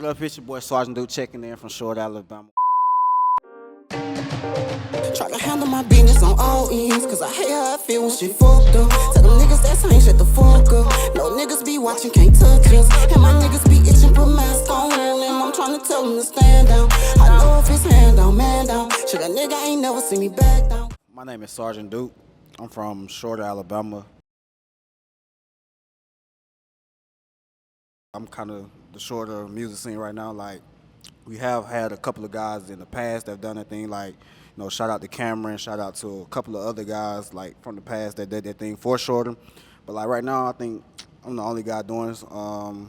What up, it's your boy Sgt Duke checking in from Short, Alabama. Try to handle my business on all ends, cause I hate how I feel when shit fucked up. Tell them niggas that ain't shut the fuck up. No niggas be watching, can't touch us. And my niggas be itching, put mask on them. I'm trying to tell them to stand down. I know if it's hand down, man down. Shit, that nigga ain't never seen me back down. My name is Sgt Duke. I'm from Short, Alabama. I'm kind of the shorter music scene right now. Like, we have had a couple of guys in the past that have done that thing. Like, shout out to Cameron, shout out to a couple of other guys like from the past that did that thing for shorter. But like right now, I think I'm the only guy doing this. The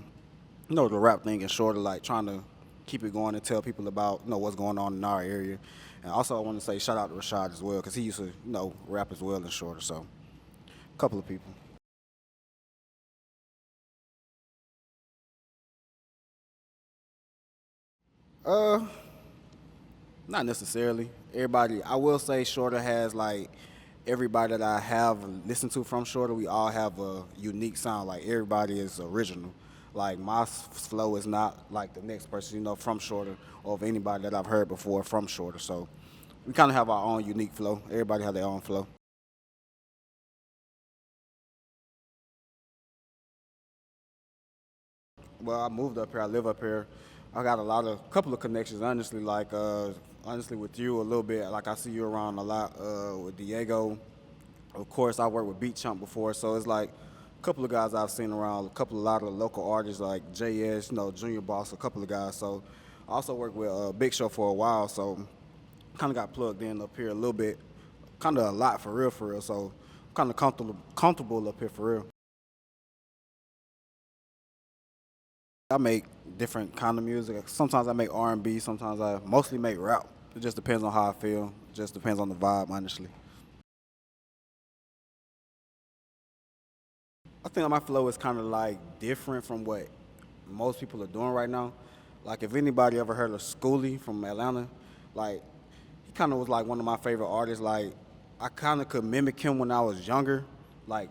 rap thing is shorter, like trying to keep it going and tell people about what's going on in our area. And also, I want to say shout out to Rashad as well, because he used to rap as well in shorter. So, a couple of people. Not necessarily. Everybody, I will say Shorter has like everybody that I have listened to from Shorter, we all have a unique sound. Like everybody is original. Like my flow is not like the next person, from Shorter or of anybody that I've heard before from Shorter. So we kind of have our own unique flow. Everybody has their own flow. Well, I moved up here. I live up here. I got couple of connections, honestly. Like, honestly, with you a little bit. Like, I see you around a lot with Diego. Of course, I worked with Beat Chump before, so it's like a couple of guys I've seen around. A lot of local artists like JS, Junior Boss, a couple of guys. So I also worked with Big Show for a while, so kind of got plugged in up here a little bit, kind of a lot for real. So kind of comfortable up here for real. I make different kind of music. Sometimes I make R&B. Sometimes I mostly make rap. It just depends on how I feel. It just depends on the vibe, honestly. I think my flow is kind of like different from what most people are doing right now. Like if anybody ever heard of Schoolie from Atlanta, like he kind of was like one of my favorite artists. Like I kind of could mimic him when I was younger, like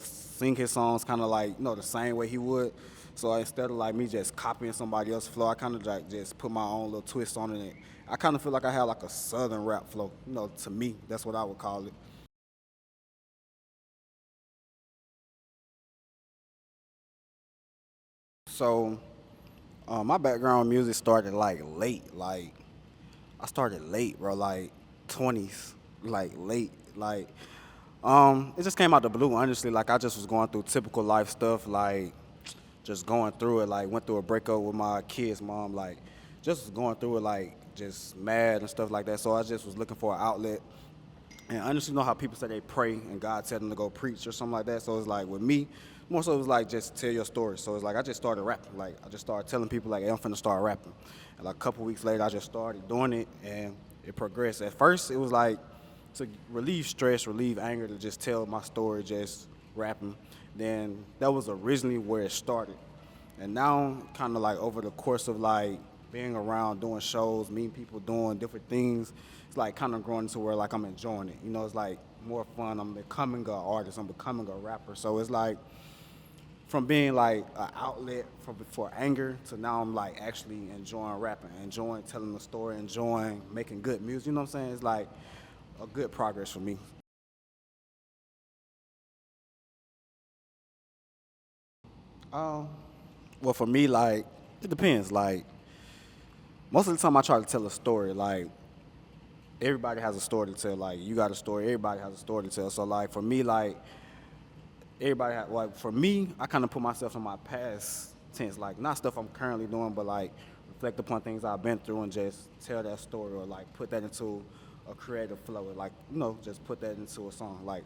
sing his songs kind of like the same way he would. So instead of like me just copying somebody else's flow, I kind of like just put my own little twist on it. I kind of feel like I have like a southern rap flow. To me, that's what I would call it. So my background in music started like late. Like I started late, bro. Like 20s, like late. Like it just came out the blue. Honestly, like I just was going through typical life stuff. Like just going through it. Like went through a breakup with my kid's mom. Like just was going through it. Like just mad and stuff like that. So I just was looking for an outlet. And honestly, how people say they pray and God tell them to go preach or something like that. So it's like with me, more so it was like just tell your story. So it's like I just started rapping. Like I just started telling people like, hey, I'm finna start rapping. And like a couple weeks later, I just started doing it and it progressed. At first, it was like to relieve stress, relieve anger, to just tell my story, just rapping. Then that was originally where it started. And now, kind of like over the course of like being around, doing shows, meeting people, doing different things, it's like kind of growing into where like I'm enjoying it. It's like more fun. I'm becoming an artist. I'm becoming a rapper. So it's like from being like an outlet for anger to now I'm like actually enjoying rapping, enjoying telling the story, enjoying making good music. You know what I'm saying? It's like a good progress for me. Well, for me, like it depends. Like most of the time, I try to tell a story. Like everybody has a story to tell. Like you got a story. Everybody has a story to tell. So like for me, like like for me, I kind of put myself in my past tense. Like not stuff I'm currently doing, but like reflect upon things I've been through and just tell that story or like put that into a creative flow. Or like just put that into a song. Like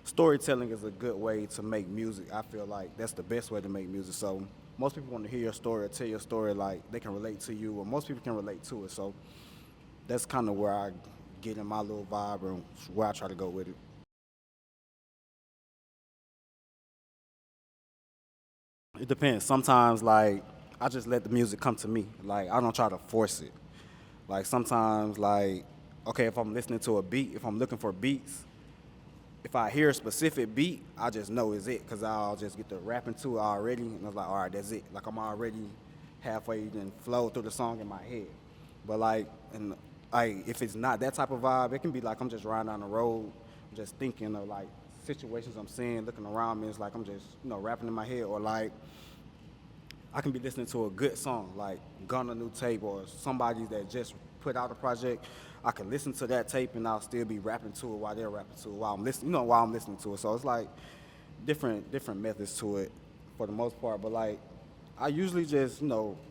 storytelling is a good way to make music. I feel like that's the best way to make music. So most people want to hear your story or tell your story like they can relate to you, or most people can relate to it. So that's kind of where I get in my little vibe and where I try to go with it. It depends. Sometimes like I just let the music come to me. Like I don't try to force it. Like sometimes like okay, if I'm listening to a beat, if I'm looking for beats, if I hear a specific beat, I just know it's it because I'll just get to rapping to it already, and I was like, all right, that's it. Like I'm already halfway and flow through the song in my head. But if it's not that type of vibe, it can be like I'm just riding down the road, just thinking of like situations I'm seeing, looking around me. It's like I'm just rapping in my head, or like I can be listening to a good song, like Gunna new tape or somebody that just put out a project. I can listen to that tape and I'll still be rapping to it while they're rapping to it while I'm listening, while I'm listening to it. So it's like different methods to it for the most part. But like I usually just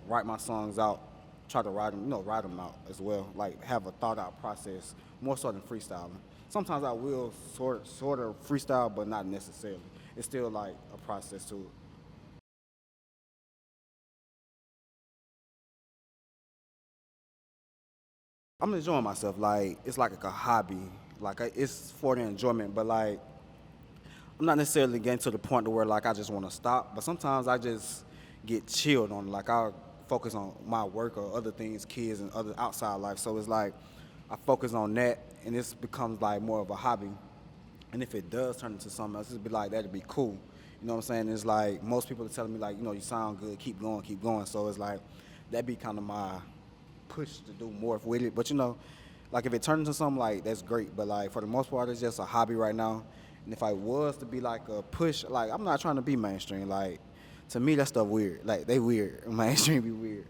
write my songs out, try to write them out as well. Like have a thought out process more so than freestyling. Sometimes I will sort of freestyle, but not necessarily. It's still like a process to it. I'm enjoying myself. Like it's like a hobby. Like it's for the enjoyment, but like I'm not necessarily getting to the point to where like I just want to stop. But sometimes I just get chilled on. Like I'll focus on my work or other things, kids and other outside life. So it's like I focus on that, and this becomes like more of a hobby. And if it does turn into something else, it'd be like that'd be cool. You know what I'm saying? It's like most people are telling me like, you sound good, keep going, keep going. So it's like that'd be kind of my push to do more with it. But like if it turns into something like that's great. But like for the most part, it's just a hobby right now. And if I was to be like a push, like I'm not trying to be mainstream. Like to me, that stuff weird. Like they weird. Mainstream be weird.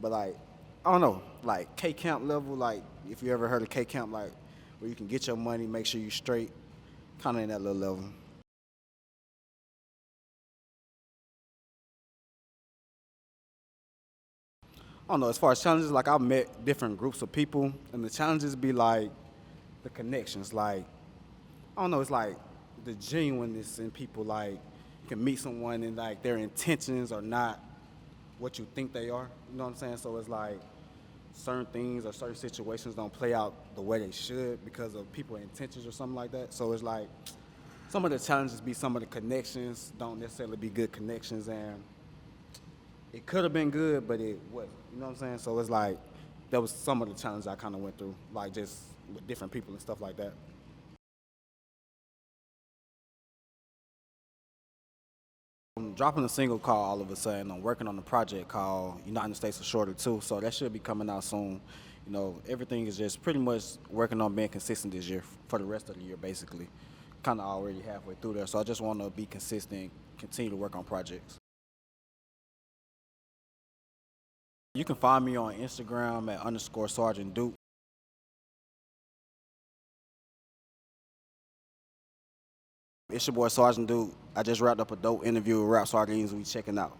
But like I don't know, like K Camp level. Like if you ever heard of K Camp, like where you can get your money, make sure you straight, kind of in that little level. I don't know. As far as challenges, like I've met different groups of people, and the challenges be like the connections. Like I don't know. It's like the genuineness in people. Like you can meet someone and like their intentions are not what you think they are. You know what I'm saying? So it's like certain things or certain situations don't play out the way they should because of people's intentions or something like that. So it's like some of the challenges be some of the connections don't necessarily be good connections, and it could have been good, but it wasn't. You know what I'm saying? So it's like that was some of the challenges I kind of went through, like just with different people and stuff like that. I'm dropping a single called All of a Sudden. I'm working on a project called United States of Shorter too, so that should be coming out soon. Everything is just pretty much working on being consistent this year for the rest of the year, basically. Kind of already halfway through there, so I just want to be consistent, continue to work on projects. You can find me on Instagram at underscore Sgt Duke. It's your boy Sgt Duke. I just wrapped up a dope interview with Rap Sardines. We checking out.